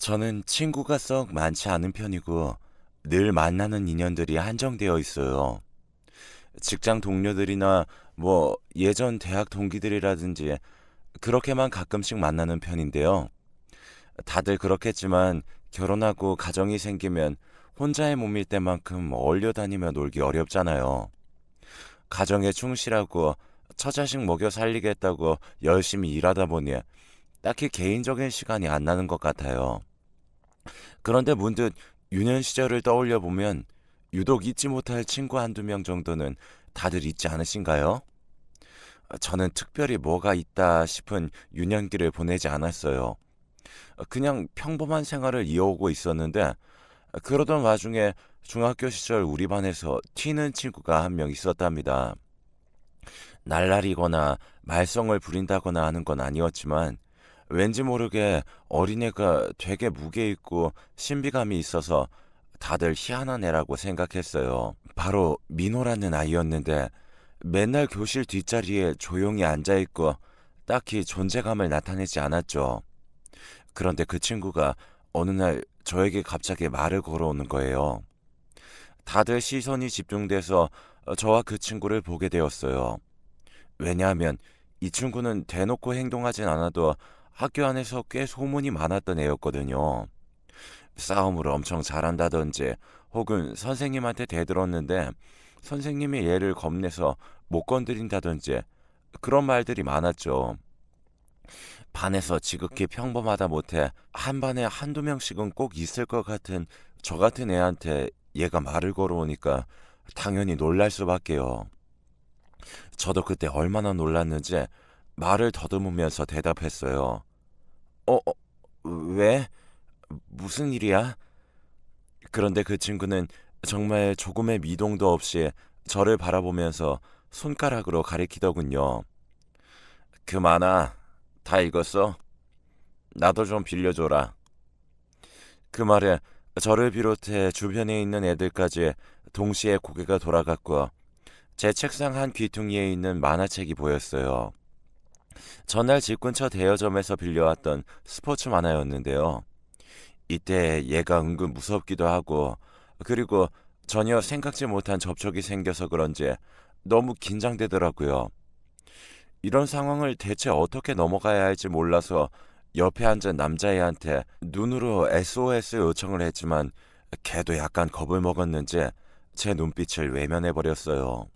저는 친구가 썩 많지 않은 편이고 늘 만나는 인연들이 한정되어 있어요. 직장 동료들이나 예전 대학 동기들이라든지 그렇게만 가끔씩 만나는 편인데요. 다들 그렇겠지만 결혼하고 가정이 생기면 혼자의 몸일 때만큼 어울려 다니며 놀기 어렵잖아요. 가정에 충실하고 처자식 먹여 살리겠다고 열심히 일하다 보니 딱히 개인적인 시간이 안 나는 것 같아요. 그런데 문득 유년 시절을 떠올려 보면 유독 잊지 못할 친구 한두 명 정도는 다들 있지 않으신가요? 저는 특별히 뭐가 있다 싶은 유년기를 보내지 않았어요. 그냥 평범한 생활을 이어오고 있었는데 그러던 와중에 중학교 시절 우리 반에서 튀는 친구가 한 명 있었답니다. 날라리거나 말썽을 부린다거나 하는 건 아니었지만 왠지 모르게 어린애가 되게 무게 있고 신비감이 있어서 다들 희한한 애라고 생각했어요. 바로 민호라는 아이였는데 맨날 교실 뒷자리에 조용히 앉아있고 딱히 존재감을 나타내지 않았죠. 그런데 그 친구가 어느 날 저에게 갑자기 말을 걸어오는 거예요. 다들 시선이 집중돼서 저와 그 친구를 보게 되었어요. 왜냐하면 이 친구는 대놓고 행동하진 않아도 학교 안에서 꽤 소문이 많았던 애였거든요. 싸움을 엄청 잘한다든지 혹은 선생님한테 대들었는데 선생님이 얘를 겁내서 못 건드린다든지 그런 말들이 많았죠. 반에서 지극히 평범하다 못해 한 반에 한두 명씩은 꼭 있을 것 같은 저 같은 애한테 얘가 말을 걸어오니까 당연히 놀랄 수밖에요. 저도 그때 얼마나 놀랐는지 말을 더듬으면서 대답했어요. 어, 어, 왜? 무슨 일이야? 그런데 그 친구는 정말 조금의 미동도 없이 저를 바라보면서 손가락으로 가리키더군요. 그 만화 다 읽었어? 나도 좀 빌려줘라. 그 말에 저를 비롯해 주변에 있는 애들까지 동시에 고개가 돌아갔고 제 책상 한 귀퉁이에 있는 만화책이 보였어요. 전날 집 근처 대여점에서 빌려왔던 스포츠 만화였는데요. 이때 얘가 은근 무섭기도 하고 그리고 전혀 생각지 못한 접촉이 생겨서 그런지 너무 긴장되더라고요. 이런 상황을 대체 어떻게 넘어가야 할지 몰라서 옆에 앉은 남자애한테 눈으로 SOS 요청을 했지만 걔도 약간 겁을 먹었는지 제 눈빛을 외면해버렸어요.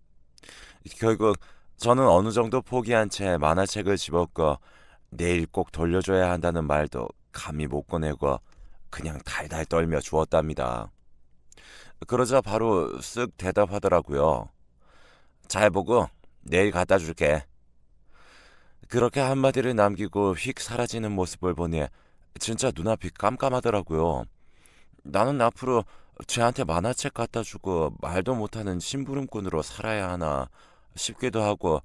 결국 저는 어느 정도 포기한 채 만화책을 집었고 내일 꼭 돌려줘야 한다는 말도 감히 못 꺼내고 그냥 달달 떨며 주었답니다. 그러자 바로 쓱 대답하더라고요. 잘 보고 내일 갖다 줄게. 그렇게 한마디를 남기고 휙 사라지는 모습을 보니 진짜 눈앞이 깜깜하더라고요. 나는 앞으로 쟤한테 만화책 갖다 주고 말도 못하는 심부름꾼으로 살아야 하나 싶기도 하고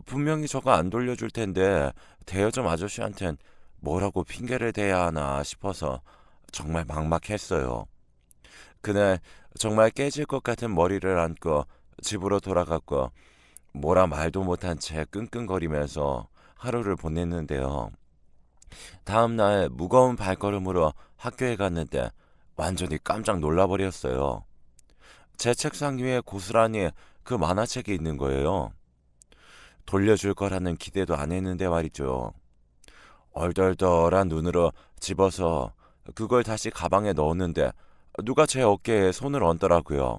분명히 저거 안 돌려줄 텐데 대여점 아저씨한텐 뭐라고 핑계를 대야 하나 싶어서 정말 막막했어요. 그날 정말 깨질 것 같은 머리를 안고 집으로 돌아갔고 뭐라 말도 못한 채 끙끙거리면서 하루를 보냈는데요. 다음 날 무거운 발걸음으로 학교에 갔는데 완전히 깜짝 놀라버렸어요. 제 책상 위에 고스란히 그 만화책이 있는 거예요. 돌려줄 거라는 기대도 안 했는데 말이죠. 얼떨떨한 눈으로 집어서 그걸 다시 가방에 넣었는데 누가 제 어깨에 손을 얹더라고요.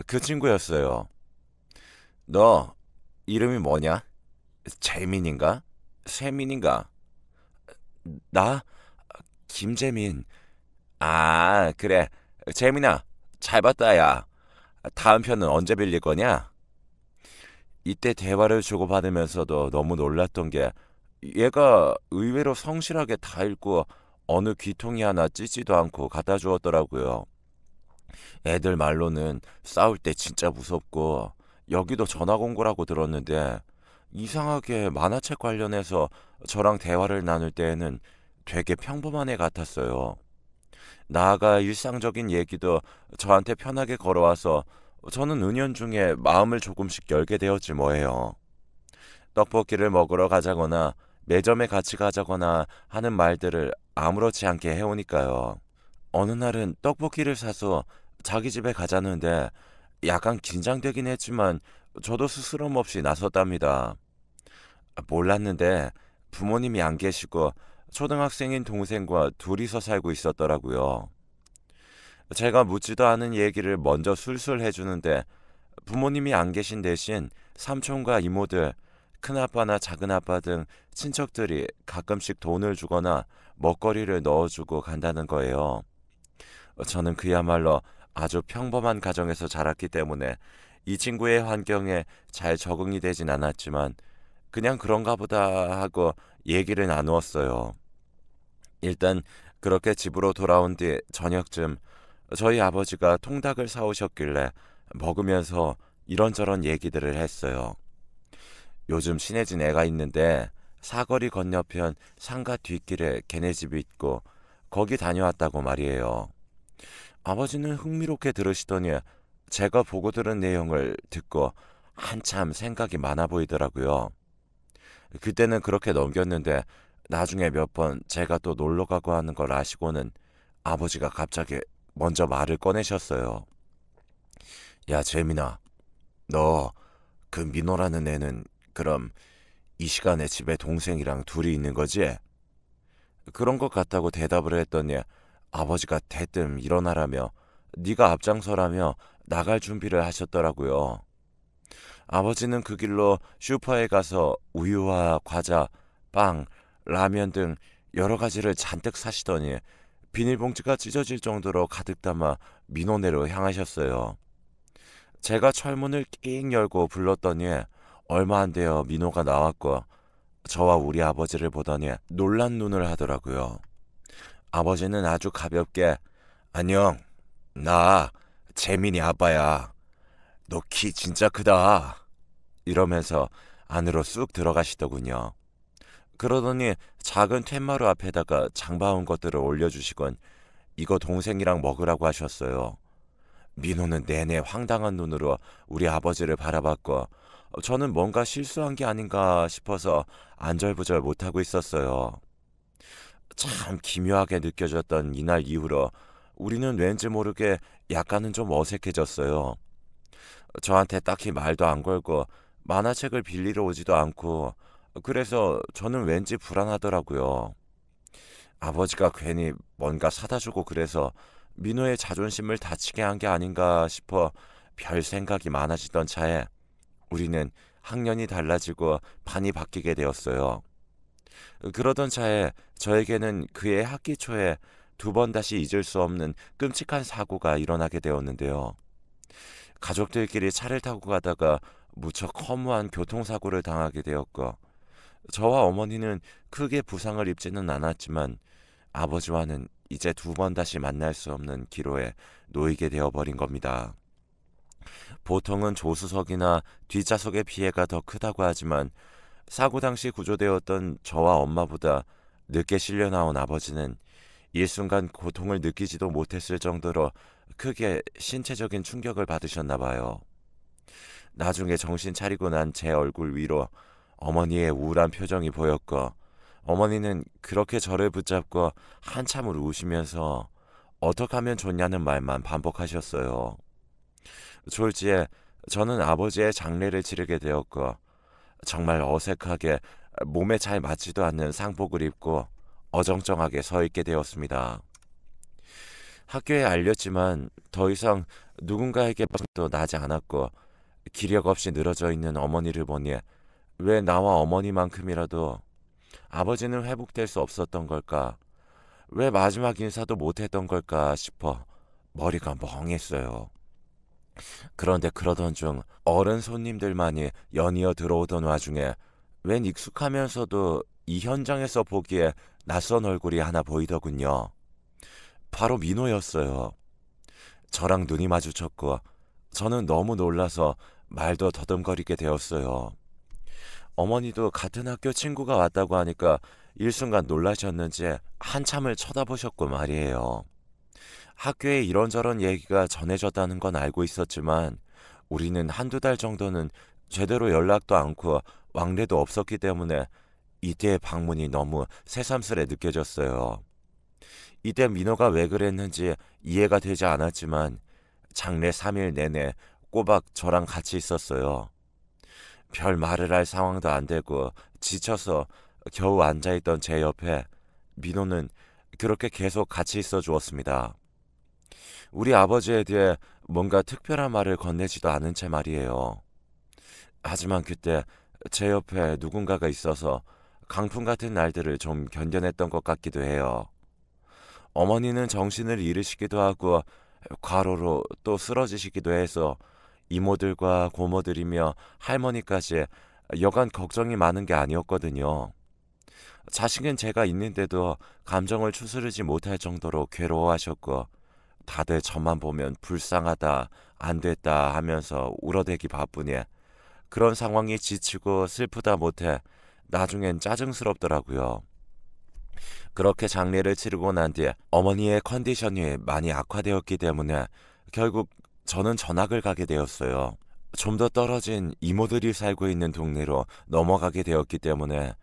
그 친구였어요. 너 이름이 뭐냐? 재민인가? 세민인가? 나? 김재민. 아, 그래. 재민아, 잘 봤다, 야. 다음 편은 언제 빌릴 거냐? 이때 대화를 주고받으면서도 너무 놀랐던 게 얘가 의외로 성실하게 다 읽고 어느 귀퉁이 하나 찢지도 않고 갖다 주었더라고요. 애들 말로는 싸울 때 진짜 무섭고 여기도 전화 공고라고 들었는데 이상하게 만화책 관련해서 저랑 대화를 나눌 때에는 되게 평범한 애 같았어요. 나아가 일상적인 얘기도 저한테 편하게 걸어와서 저는 은연중에 마음을 조금씩 열게 되었지 뭐예요. 떡볶이를 먹으러 가자거나 매점에 같이 가자거나 하는 말들을 아무렇지 않게 해오니까요. 어느 날은 떡볶이를 사서 자기 집에 가자는데 약간 긴장되긴 했지만 저도 스스럼 없이 나섰답니다. 몰랐는데 부모님이 안 계시고 초등학생인 동생과 둘이서 살고 있었더라고요. 제가 묻지도 않은 얘기를 먼저 술술 해주는데 부모님이 안 계신 대신 삼촌과 이모들, 큰아빠나 작은아빠 등 친척들이 가끔씩 돈을 주거나 먹거리를 넣어주고 간다는 거예요. 저는 그야말로 아주 평범한 가정에서 자랐기 때문에 이 친구의 환경에 잘 적응이 되진 않았지만 그냥 그런가 보다 하고 얘기를 나누었어요. 일단 그렇게 집으로 돌아온 뒤 저녁쯤 저희 아버지가 통닭을 사오셨길래 먹으면서 이런저런 얘기들을 했어요. 요즘 친해진 애가 있는데 사거리 건너편 상가 뒷길에 걔네 집이 있고 거기 다녀왔다고 말이에요. 아버지는 흥미롭게 들으시더니 제가 보고 들은 내용을 듣고 한참 생각이 많아 보이더라고요. 그때는 그렇게 넘겼는데 나중에 몇 번 제가 또 놀러 가고 하는 걸 아시고는 아버지가 갑자기 먼저 말을 꺼내셨어요. 야, 재민아, 너 그 민호라는 애는 그럼 이 시간에 집에 동생이랑 둘이 있는 거지? 그런 것 같다고 대답을 했더니 아버지가 대뜸 일어나라며 네가 앞장서라며 나갈 준비를 하셨더라고요. 아버지는 그 길로 슈퍼에 가서 우유와 과자, 빵, 라면 등 여러 가지를 잔뜩 사시더니 비닐봉지가 찢어질 정도로 가득 담아 민호네로 향하셨어요. 제가 철문을 끽 열고 불렀더니 얼마 안 되어 민호가 나왔고 저와 우리 아버지를 보더니 놀란 눈을 하더라고요. 아버지는 아주 가볍게 안녕, 나 재민이 아빠야. 너 키 진짜 크다. 이러면서 안으로 쑥 들어가시더군요. 그러더니 작은 툇마루 앞에다가 장봐온 것들을 올려주시곤 이거 동생이랑 먹으라고 하셨어요. 민호는 내내 황당한 눈으로 우리 아버지를 바라봤고 저는 뭔가 실수한 게 아닌가 싶어서 안절부절 못하고 있었어요. 참 기묘하게 느껴졌던 이날 이후로 우리는 왠지 모르게 약간은 좀 어색해졌어요. 저한테 딱히 말도 안 걸고 만화책을 빌리러 오지도 않고 그래서 저는 왠지 불안하더라고요. 아버지가 괜히 뭔가 사다 주고 그래서 민호의 자존심을 다치게 한 게 아닌가 싶어 별 생각이 많아지던 차에 우리는 학년이 달라지고 반이 바뀌게 되었어요. 그러던 차에 저에게는 그해 학기 초에 두 번 다시 잊을 수 없는 끔찍한 사고가 일어나게 되었는데요. 가족들끼리 차를 타고 가다가 무척 허무한 교통사고를 당하게 되었고 저와 어머니는 크게 부상을 입지는 않았지만 아버지와는 이제 두 번 다시 만날 수 없는 기로에 놓이게 되어버린 겁니다. 보통은 조수석이나 뒷좌석의 피해가 더 크다고 하지만 사고 당시 구조되었던 저와 엄마보다 늦게 실려 나온 아버지는 일순간 고통을 느끼지도 못했을 정도로 크게 신체적인 충격을 받으셨나 봐요. 나중에 정신 차리고 난 제 얼굴 위로 어머니의 우울한 표정이 보였고 어머니는 그렇게 저를 붙잡고 한참을 우시면서 어떻게 하면 좋냐는 말만 반복하셨어요. 졸지에 저는 아버지의 장례를 치르게 되었고 정말 어색하게 몸에 잘 맞지도 않는 상복을 입고 어정쩡하게 서 있게 되었습니다. 학교에 알렸지만 더 이상 누군가에게 도 나지 않았고 기력 없이 늘어져 있는 어머니를 보니 왜 나와 어머니만큼이라도 아버지는 회복될 수 없었던 걸까? 왜 마지막 인사도 못했던 걸까 싶어 머리가 멍했어요. 그런데 그러던 중 어른 손님들만이 연이어 들어오던 와중에 웬 익숙하면서도 이 현장에서 보기에 낯선 얼굴이 하나 보이더군요. 바로 민호였어요. 저랑 눈이 마주쳤고 저는 너무 놀라서 말도 더듬거리게 되었어요. 어머니도 같은 학교 친구가 왔다고 하니까 일순간 놀라셨는지 한참을 쳐다보셨고 말이에요. 학교에 이런저런 얘기가 전해졌다는 건 알고 있었지만 우리는 한두 달 정도는 제대로 연락도 않고 왕래도 없었기 때문에 이때의 방문이 너무 새삼스레 느껴졌어요. 이때 민호가 왜 그랬는지 이해가 되지 않았지만 장례 3일 내내 꼬박 저랑 같이 있었어요. 별 말을 할 상황도 안 되고 지쳐서 겨우 앉아있던 제 옆에 민호는 그렇게 계속 같이 있어 주었습니다. 우리 아버지에 대해 뭔가 특별한 말을 건네지도 않은 채 말이에요. 하지만 그때 제 옆에 누군가가 있어서 강풍 같은 날들을 좀 견뎌냈던 것 같기도 해요. 어머니는 정신을 잃으시기도 하고 과로로 또 쓰러지시기도 해서 이모들과 고모들이며 할머니까지 여간 걱정이 많은 게 아니었거든요. 자식은 제가 있는데도 감정을 추스르지 못할 정도로 괴로워하셨고 다들 저만 보면 불쌍하다, 안 됐다 하면서 울어대기 바쁘니 그런 상황이 지치고 슬프다 못해 나중엔 짜증스럽더라고요. 그렇게 장례를 치르고 난 뒤에 어머니의 컨디션이 많이 악화되었기 때문에 결국 저는 전학을 가게 되었어요. 좀 더 떨어진 이모들이 살고 있는 동네로 넘어가게 되었기 때문에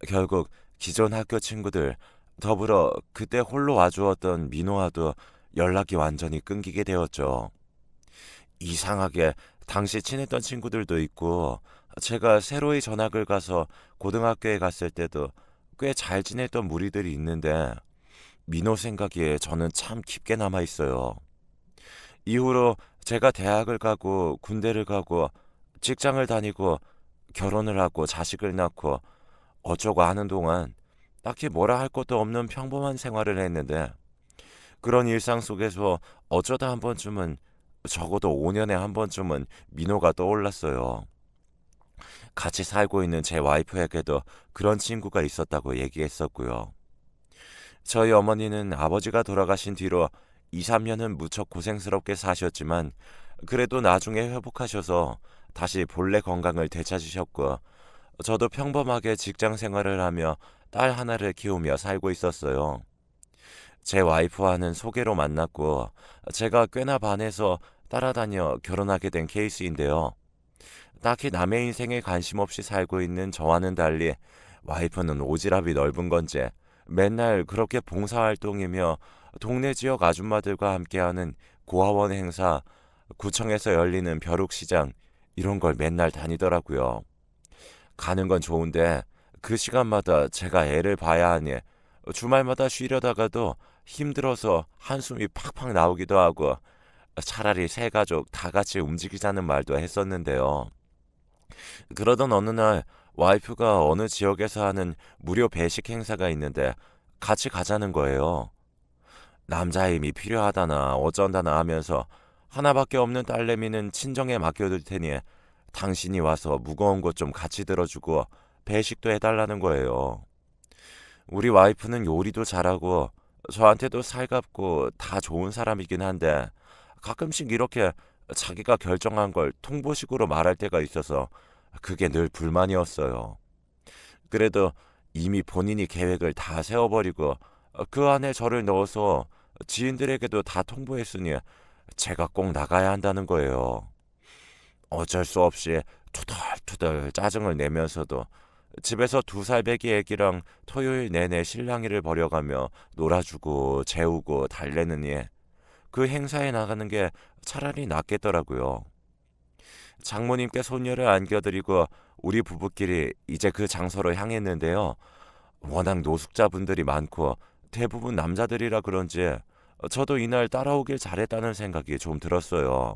결국 기존 학교 친구들 더불어 그때 홀로 와주었던 민호와도 연락이 완전히 끊기게 되었죠. 이상하게 당시 친했던 친구들도 있고 제가 새로이 전학을 가서 고등학교에 갔을 때도 꽤 잘 지냈던 무리들이 있는데 민호 생각에 저는 참 깊게 남아 있어요. 이후로 제가 대학을 가고 군대를 가고 직장을 다니고 결혼을 하고 자식을 낳고 어쩌고 하는 동안 딱히 뭐라 할 것도 없는 평범한 생활을 했는데 그런 일상 속에서 어쩌다 한 번쯤은 적어도 5년에 한 번쯤은 민호가 떠올랐어요. 같이 살고 있는 제 와이프에게도 그런 친구가 있었다고 얘기했었고요. 저희 어머니는 아버지가 돌아가신 뒤로 2, 3년은 무척 고생스럽게 사셨지만 그래도 나중에 회복하셔서 다시 본래 건강을 되찾으셨고 저도 평범하게 직장 생활을 하며 딸 하나를 키우며 살고 있었어요. 제 와이프와는 소개로 만났고 제가 꽤나 반해서 따라다녀 결혼하게 된 케이스인데요. 딱히 남의 인생에 관심 없이 살고 있는 저와는 달리 와이프는 오지랖이 넓은 건지 맨날 그렇게 봉사활동이며 동네 지역 아줌마들과 함께하는 고아원 행사, 구청에서 열리는 벼룩시장 이런 걸 맨날 다니더라고요. 가는 건 좋은데 그 시간마다 제가 애를 봐야 하니 주말마다 쉬려다가도 힘들어서 한숨이 팍팍 나오기도 하고 차라리 세 가족 다 같이 움직이자는 말도 했었는데요. 그러던 어느 날 와이프가 어느 지역에서 하는 무료 배식 행사가 있는데 같이 가자는 거예요. 남자 힘이 필요하다나 어쩐다나 하면서 하나밖에 없는 딸내미는 친정에 맡겨둘 테니 당신이 와서 무거운 것 좀 같이 들어주고 배식도 해달라는 거예요. 우리 와이프는 요리도 잘하고 저한테도 살갑고 다 좋은 사람이긴 한데 가끔씩 이렇게 자기가 결정한 걸 통보식으로 말할 때가 있어서 그게 늘 불만이었어요. 그래도 이미 본인이 계획을 다 세워버리고 그 안에 저를 넣어서 지인들에게도 다 통보했으니 제가 꼭 나가야 한다는 거예요. 어쩔 수 없이 투덜투덜 짜증을 내면서도 집에서 2살 배기 애기랑 토요일 내내 실랑이를 벌여가며 놀아주고 재우고 달래느니 그 행사에 나가는 게 차라리 낫겠더라고요. 장모님께 손녀를 안겨드리고 우리 부부끼리 이제 그 장소로 향했는데요. 워낙 노숙자분들이 많고 대부분 남자들이라 그런지 저도 이날 따라오길 잘했다는 생각이 좀 들었어요.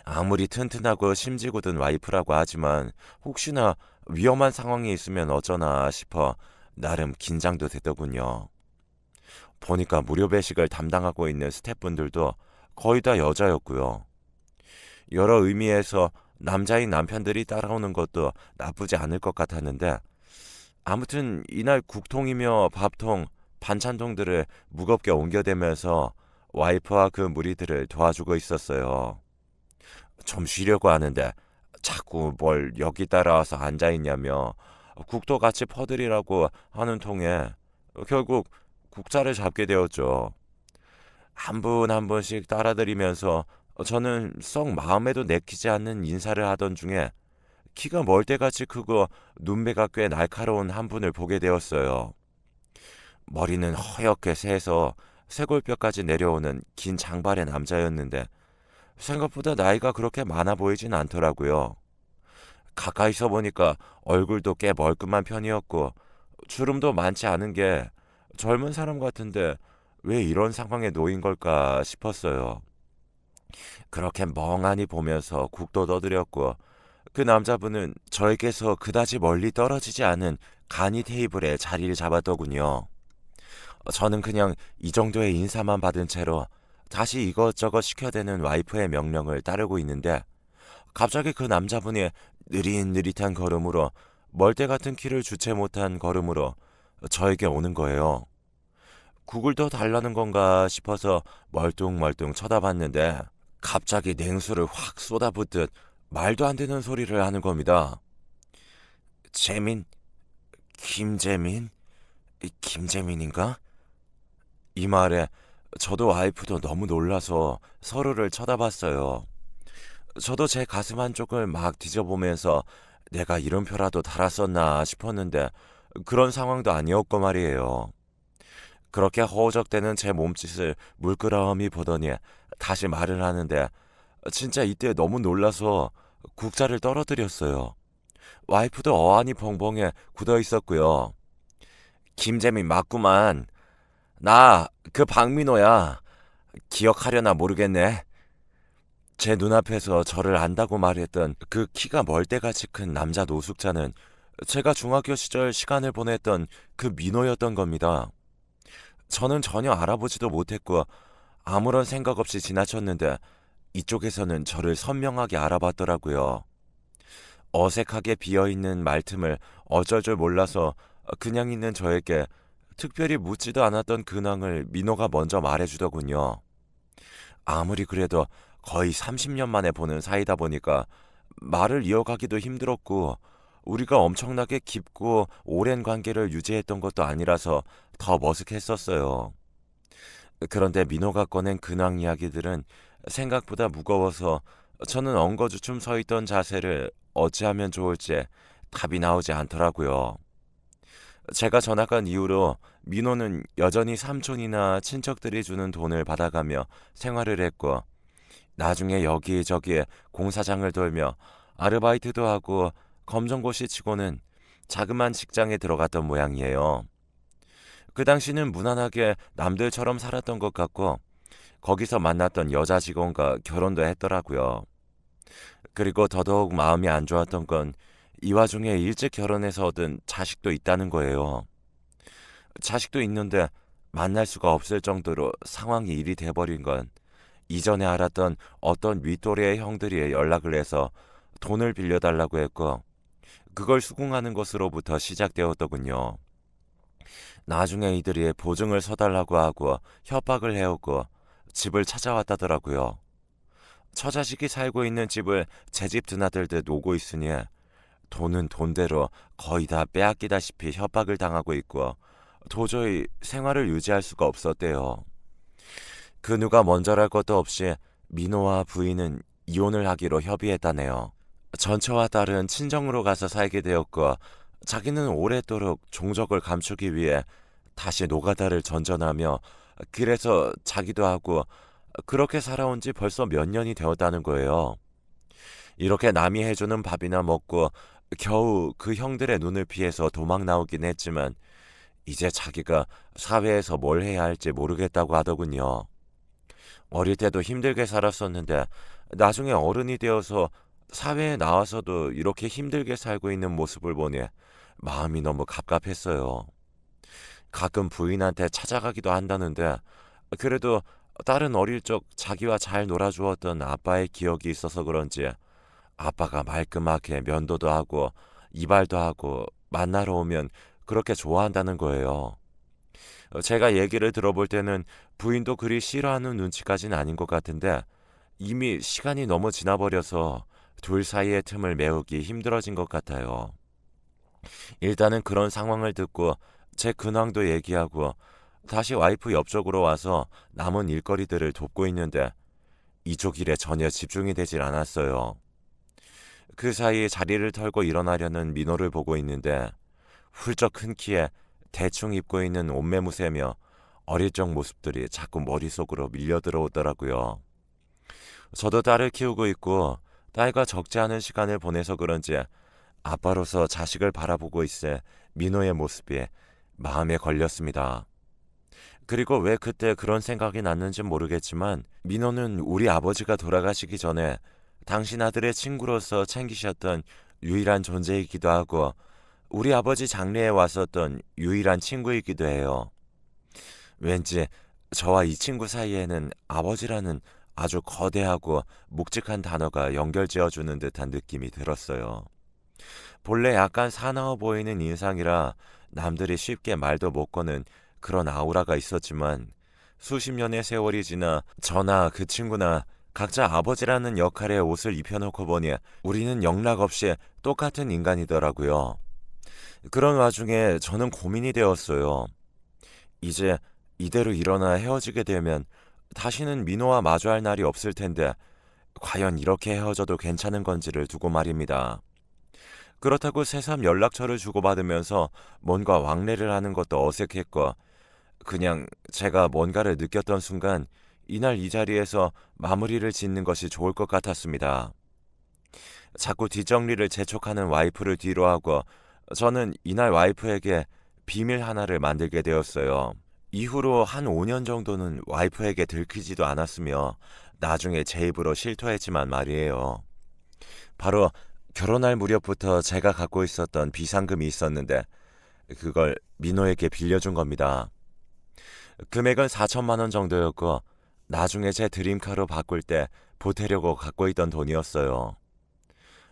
아무리 튼튼하고 심지고 든 와이프라고 하지만 혹시나 위험한 상황이 있으면 어쩌나 싶어 나름 긴장도 되더군요. 보니까 무료 배식을 담당하고 있는 스태프분들도 거의 다 여자였고요. 여러 의미에서 남자인 남편들이 따라오는 것도 나쁘지 않을 것 같았는데 아무튼 이날 국통이며 밥통, 반찬통들을 무겁게 옮겨대면서 와이프와 그 무리들을 도와주고 있었어요. 좀 쉬려고 하는데 자꾸 뭘 여기 따라와서 앉아있냐며 국도 같이 퍼드리라고 하는 통에 결국 국자를 잡게 되었죠. 한 분 한 분씩 따라드리면서 저는 썩 마음에도 내키지 않는 인사를 하던 중에 키가 멀대같이 크고 눈매가 꽤 날카로운 한 분을 보게 되었어요. 머리는 허옇게 새서 쇄골뼈까지 내려오는 긴 장발의 남자였는데 생각보다 나이가 그렇게 많아 보이진 않더라고요. 가까이서 보니까 얼굴도 꽤 멀끔한 편이었고 주름도 많지 않은 게 젊은 사람 같은데 왜 이런 상황에 놓인 걸까 싶었어요. 그렇게 멍하니 보면서 국도 떠들였고 그 남자분은 저에게서 그다지 멀리 떨어지지 않은 간이 테이블에 자리를 잡았더군요. 저는 그냥 이 정도의 인사만 받은 채로 다시 이것저것 시켜대는 와이프의 명령을 따르고 있는데 갑자기 그 남자분이 느릿느릿한 걸음으로 멀대 같은 키를 주체 못한 걸음으로 저에게 오는 거예요. 국을 더 달라는 건가 싶어서 멀뚱멀뚱 쳐다봤는데 갑자기 냉수를 확 쏟아붓듯 말도 안 되는 소리를 하는 겁니다. 재민? 김재민? 김재민인가? 이 말에 저도 와이프도 너무 놀라서 서로를 쳐다봤어요. 저도 제 가슴 한쪽을 막 뒤져보면서 내가 이름표라도 달았었나 싶었는데 그런 상황도 아니었고 말이에요. 그렇게 허우적대는 제 몸짓을 물끄러미 보더니 다시 말을 하는데 진짜 이때 너무 놀라서 국자를 떨어뜨렸어요. 와이프도 어안이 벙벙해 굳어 있었고요. 김재민 맞구만. 나 그 박민호야. 기억하려나 모르겠네. 제 눈앞에서 저를 안다고 말했던 그 키가 멀대같이 큰 남자 노숙자는 제가 중학교 시절 시간을 보냈던 그 민호였던 겁니다. 저는 전혀 알아보지도 못했고 아무런 생각 없이 지나쳤는데 이쪽에서는 저를 선명하게 알아봤더라고요. 어색하게 비어있는 말틈을 어쩔 줄 몰라서 그냥 있는 저에게 특별히 묻지도 않았던 근황을 민호가 먼저 말해주더군요. 아무리 그래도 거의 30년 만에 보는 사이다 보니까 말을 이어가기도 힘들었고 우리가 엄청나게 깊고 오랜 관계를 유지했던 것도 아니라서 더 머쓱했었어요. 그런데 민호가 꺼낸 근황 이야기들은 생각보다 무거워서 저는 엉거주춤 서 있던 자세를 어찌하면 좋을지 답이 나오지 않더라고요. 제가 전학 간 이후로 민호는 여전히 삼촌이나 친척들이 주는 돈을 받아가며 생활을 했고 나중에 여기저기에 공사장을 돌며 아르바이트도 하고 검정고시 치고는 자그마한 직장에 들어갔던 모양이에요. 그 당시는 무난하게 남들처럼 살았던 것 같고 거기서 만났던 여자 직원과 결혼도 했더라고요. 그리고 더더욱 마음이 안 좋았던 건 이 와중에 일찍 결혼해서 얻은 자식도 있다는 거예요. 자식도 있는데 만날 수가 없을 정도로 상황이 일이 돼버린 건 이전에 알았던 어떤 윗도리의 형들이 연락을 해서 돈을 빌려달라고 했고 그걸 수긍하는 것으로부터 시작되었더군요. 나중에 이들이 보증을 서달라고 하고 협박을 해오고 집을 찾아왔다더라고요. 처자식이 살고 있는 집을 제 집 드나들듯 오고 있으니 돈은 돈대로 거의 다 빼앗기다시피 협박을 당하고 있고 도저히 생활을 유지할 수가 없었대요. 그 누가 먼저랄 것도 없이 민호와 부인은 이혼을 하기로 협의했다네요. 전처와 딸은 친정으로 가서 살게 되었고 자기는 오랫도록 종적을 감추기 위해 다시 노가다를 전전하며 길에서 자기도 하고 그렇게 살아온 지 벌써 몇 년이 되었다는 거예요. 이렇게 남이 해주는 밥이나 먹고 겨우 그 형들의 눈을 피해서 도망 나오긴 했지만 이제 자기가 사회에서 뭘 해야 할지 모르겠다고 하더군요. 어릴 때도 힘들게 살았었는데 나중에 어른이 되어서 사회에 나와서도 이렇게 힘들게 살고 있는 모습을 보니 마음이 너무 갑갑했어요. 가끔 부인한테 찾아가기도 한다는데 그래도 딸은 어릴 적 자기와 잘 놀아주었던 아빠의 기억이 있어서 그런지 아빠가 말끔하게 면도도 하고 이발도 하고 만나러 오면 그렇게 좋아한다는 거예요. 제가 얘기를 들어볼 때는 부인도 그리 싫어하는 눈치까지는 아닌 것 같은데 이미 시간이 너무 지나버려서 둘 사이의 틈을 메우기 힘들어진 것 같아요. 일단은 그런 상황을 듣고 제 근황도 얘기하고 다시 와이프 옆쪽으로 와서 남은 일거리들을 돕고 있는데 이쪽 일에 전혀 집중이 되질 않았어요. 그 사이 자리를 털고 일어나려는 민호를 보고 있는데 훌쩍 큰 키에 대충 입고 있는 옷매무새며 어릴 적 모습들이 자꾸 머릿속으로 밀려 들어오더라고요. 저도 딸을 키우고 있고 딸과 적지 않은 시간을 보내서 그런지 아빠로서 자식을 바라보고 있을 민호의 모습이 마음에 걸렸습니다. 그리고 왜 그때 그런 생각이 났는지 모르겠지만 민호는 우리 아버지가 돌아가시기 전에 당신 아들의 친구로서 챙기셨던 유일한 존재이기도 하고 우리 아버지 장례에 왔었던 유일한 친구이기도 해요. 왠지 저와 이 친구 사이에는 아버지라는 아주 거대하고 묵직한 단어가 연결지어주는 듯한 느낌이 들었어요. 본래 약간 사나워 보이는 인상이라 남들이 쉽게 말도 못 거는 그런 아우라가 있었지만 수십 년의 세월이 지나 저나 그 친구나 각자 아버지라는 역할의 옷을 입혀놓고 보니 우리는 영락없이 똑같은 인간이더라고요. 그런 와중에 저는 고민이 되었어요. 이제 이대로 일어나 헤어지게 되면 다시는 민호와 마주할 날이 없을 텐데 과연 이렇게 헤어져도 괜찮은 건지를 두고 말입니다. 그렇다고 새삼 연락처를 주고받으면서 뭔가 왕래를 하는 것도 어색했고 그냥 제가 뭔가를 느꼈던 순간 이날 이 자리에서 마무리를 짓는 것이 좋을 것 같았습니다. 자꾸 뒷정리를 재촉하는 와이프를 뒤로하고 저는 이날 와이프에게 비밀 하나를 만들게 되었어요. 이후로 한 5년 정도는 와이프에게 들키지도 않았으며 나중에 제 입으로 실토했지만 말이에요. 바로 결혼할 무렵부터 제가 갖고 있었던 비상금이 있었는데 그걸 민호에게 빌려준 겁니다. 금액은 4천만 원 정도였고 나중에 제 드림카로 바꿀 때 보태려고 갖고 있던 돈이었어요.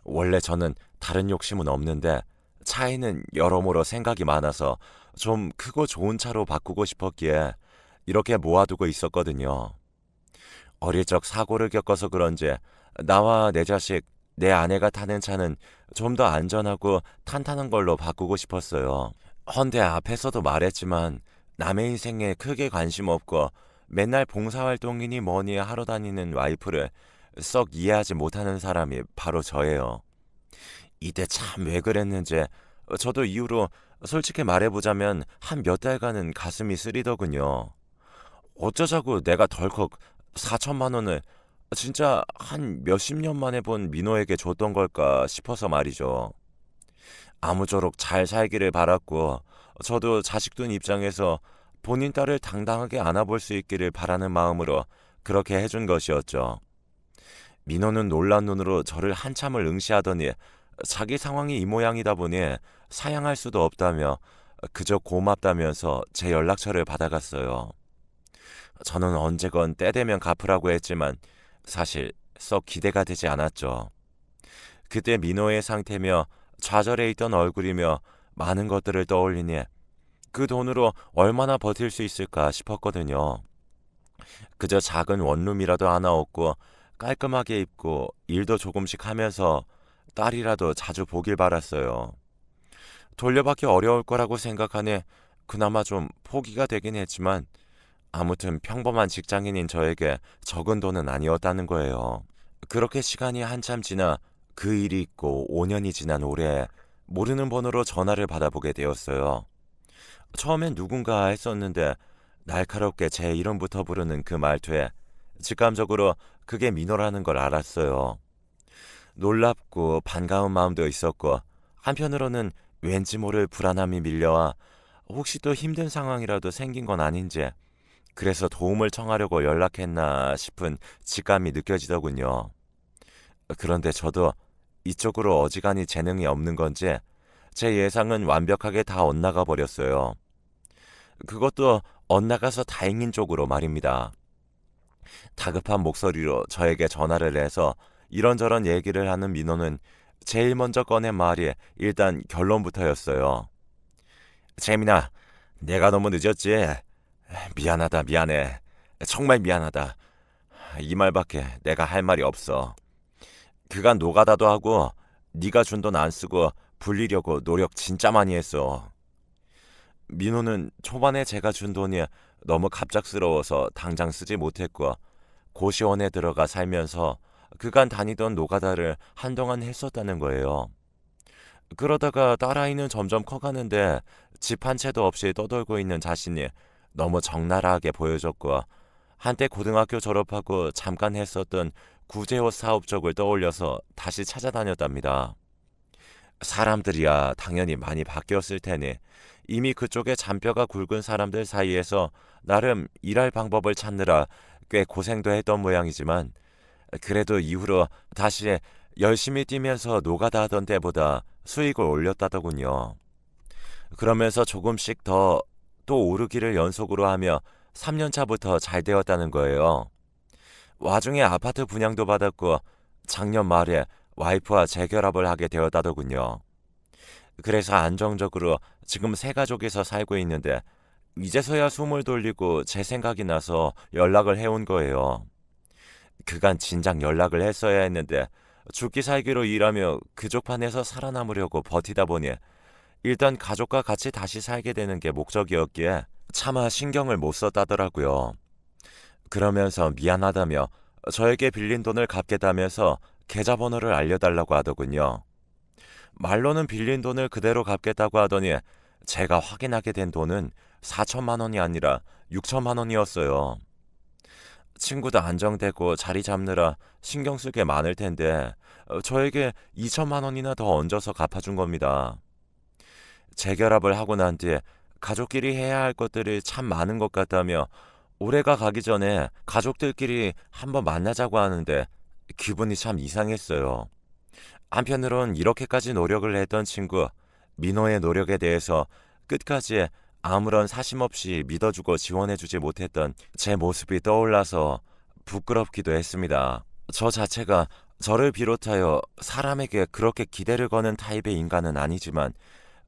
원래 저는 다른 욕심은 없는데 차에는 여러모로 생각이 많아서 좀 크고 좋은 차로 바꾸고 싶었기에 이렇게 모아두고 있었거든요. 어릴 적 사고를 겪어서 그런지 나와 내 자식, 내 아내가 타는 차는 좀 더 안전하고 탄탄한 걸로 바꾸고 싶었어요. 헌데 앞에서도 말했지만 남의 인생에 크게 관심 없고 맨날 봉사활동이니 뭐니 하러 다니는 와이프를 썩 이해하지 못하는 사람이 바로 저예요. 이때 참 왜 그랬는지 저도 이후로 솔직히 말해보자면 한 몇 달간은 가슴이 쓰리더군요. 어쩌자고 내가 덜컥 4천만 원을 진짜 한 몇십 년 만에 본 민호에게 줬던 걸까 싶어서 말이죠. 아무쪼록 잘 살기를 바랐고 저도 자식 둔 입장에서 본인 딸을 당당하게 안아볼 수 있기를 바라는 마음으로 그렇게 해준 것이었죠. 민호는 놀란 눈으로 저를 한참을 응시하더니 자기 상황이 이 모양이다 보니 사양할 수도 없다며 그저 고맙다면서 제 연락처를 받아갔어요. 저는 언제건 때 되면 갚으라고 했지만 사실 썩 기대가 되지 않았죠. 그때 민호의 상태며 좌절해 있던 얼굴이며 많은 것들을 떠올리니 그 돈으로 얼마나 버틸 수 있을까 싶었거든요. 그저 작은 원룸이라도 하나 얻고 깔끔하게 입고 일도 조금씩 하면서 딸이라도 자주 보길 바랐어요. 돌려받기 어려울 거라고 생각하니 그나마 좀 포기가 되긴 했지만 아무튼 평범한 직장인인 저에게 적은 돈은 아니었다는 거예요. 그렇게 시간이 한참 지나 그 일이 있고 5년이 지난 올해 모르는 번호로 전화를 받아보게 되었어요. 처음엔 누군가 했었는데 날카롭게 제 이름부터 부르는 그 말투에 직감적으로 그게 민호라는 걸 알았어요. 놀랍고 반가운 마음도 있었고 한편으로는 왠지 모를 불안함이 밀려와 혹시 또 힘든 상황이라도 생긴 건 아닌지 그래서 도움을 청하려고 연락했나 싶은 직감이 느껴지더군요. 그런데 저도 이쪽으로 어지간히 재능이 없는 건지 제 예상은 완벽하게 다 엇나가 버렸어요. 그것도 엇나가서 다행인 쪽으로 말입니다. 다급한 목소리로 저에게 전화를 해서 이런저런 얘기를 하는 민호는 제일 먼저 꺼낸 말이 일단 결론부터였어요. 재민아, 내가 너무 늦었지? 미안하다, 미안해. 정말 미안하다. 이 말밖에 내가 할 말이 없어. 그간 노가다도 하고 네가 준 돈 안 쓰고 불리려고 노력 진짜 많이 했어. 민호는 초반에 제가 준 돈이 너무 갑작스러워서 당장 쓰지 못했고 고시원에 들어가 살면서 그간 다니던 노가다를 한동안 했었다는 거예요. 그러다가 딸아이는 점점 커가는데 집 한 채도 없이 떠돌고 있는 자신이 너무 적나라하게 보여졌고, 한때 고등학교 졸업하고 잠깐 했었던 구제옷 사업 쪽을 떠올려서 다시 찾아다녔답니다. 사람들이야 당연히 많이 바뀌었을 테니 이미 그쪽에 잔뼈가 굵은 사람들 사이에서 나름 일할 방법을 찾느라 꽤 고생도 했던 모양이지만, 그래도 이후로 다시 열심히 뛰면서 노가다 하던 때보다 수익을 올렸다더군요. 그러면서 조금씩 더 또 오르기를 연속으로 하며 3년 차부터 잘 되었다는 거예요. 와중에 아파트 분양도 받았고 작년 말에 와이프와 재결합을 하게 되었다더군요. 그래서 안정적으로 지금 세 가족이서 살고 있는데, 이제서야 숨을 돌리고 제 생각이 나서 연락을 해온 거예요. 그간 진작 연락을 했어야 했는데 죽기 살기로 일하며 그쪽판에서 살아남으려고 버티다 보니 일단 가족과 같이 다시 살게 되는 게 목적이었기에 차마 신경을 못 썼다더라고요. 그러면서 미안하다며 저에게 빌린 돈을 갚겠다면서 계좌번호를 알려달라고 하더군요. 말로는 빌린 돈을 그대로 갚겠다고 하더니 제가 확인하게 된 돈은 4천만 원이 아니라 6천만 원이었어요. 친구도 안정되고 자리 잡느라 신경 쓸 게 많을 텐데 저에게 2천만 원이나 더 얹어서 갚아준 겁니다. 재결합을 하고 난 뒤에 가족끼리 해야 할 것들이 참 많은 것 같다며 올해가 가기 전에 가족들끼리 한번 만나자고 하는데 기분이 참 이상했어요. 한편으론 이렇게까지 노력을 했던 친구 민호의 노력에 대해서 끝까지 아무런 사심 없이 믿어주고 지원해주지 못했던 제 모습이 떠올라서 부끄럽기도 했습니다. 저 자체가 저를 비롯하여 사람에게 그렇게 기대를 거는 타입의 인간은 아니지만,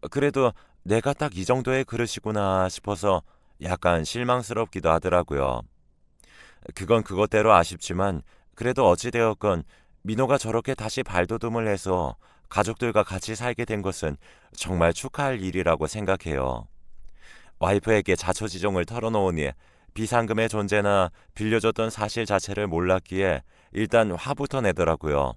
그래도 내가 딱 이 정도의 그릇이구나 싶어서 약간 실망스럽기도 하더라고요. 그건 그것대로 아쉽지만 그래도 어찌되었건 민호가 저렇게 다시 발돋움을 해서 가족들과 같이 살게 된 것은 정말 축하할 일이라고 생각해요. 와이프에게 자초지종을 털어놓으니 비상금의 존재나 빌려줬던 사실 자체를 몰랐기에 일단 화부터 내더라고요.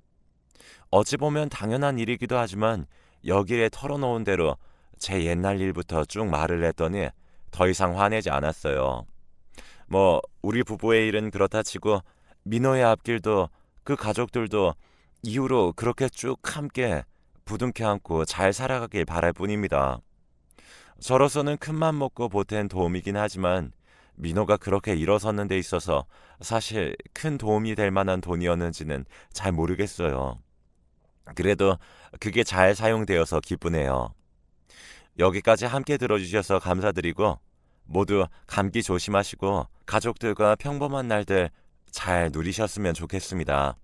어찌 보면 당연한 일이기도 하지만 여기에 털어놓은 대로 제 옛날 일부터 쭉 말을 했더니 더 이상 화내지 않았어요. 뭐 우리 부부의 일은 그렇다 치고 민호의 앞길도 그 가족들도 이후로 그렇게 쭉 함께 부둥켜 안고 잘 살아가길 바랄 뿐입니다. 저로서는 큰맘 먹고 보탠 도움이긴 하지만 민호가 그렇게 일어서는 데 있어서 사실 큰 도움이 될 만한 돈이었는지는 잘 모르겠어요. 그래도 그게 잘 사용되어서 기쁘네요. 여기까지 함께 들어주셔서 감사드리고 모두 감기 조심하시고 가족들과 평범한 날들 잘 누리셨으면 좋겠습니다.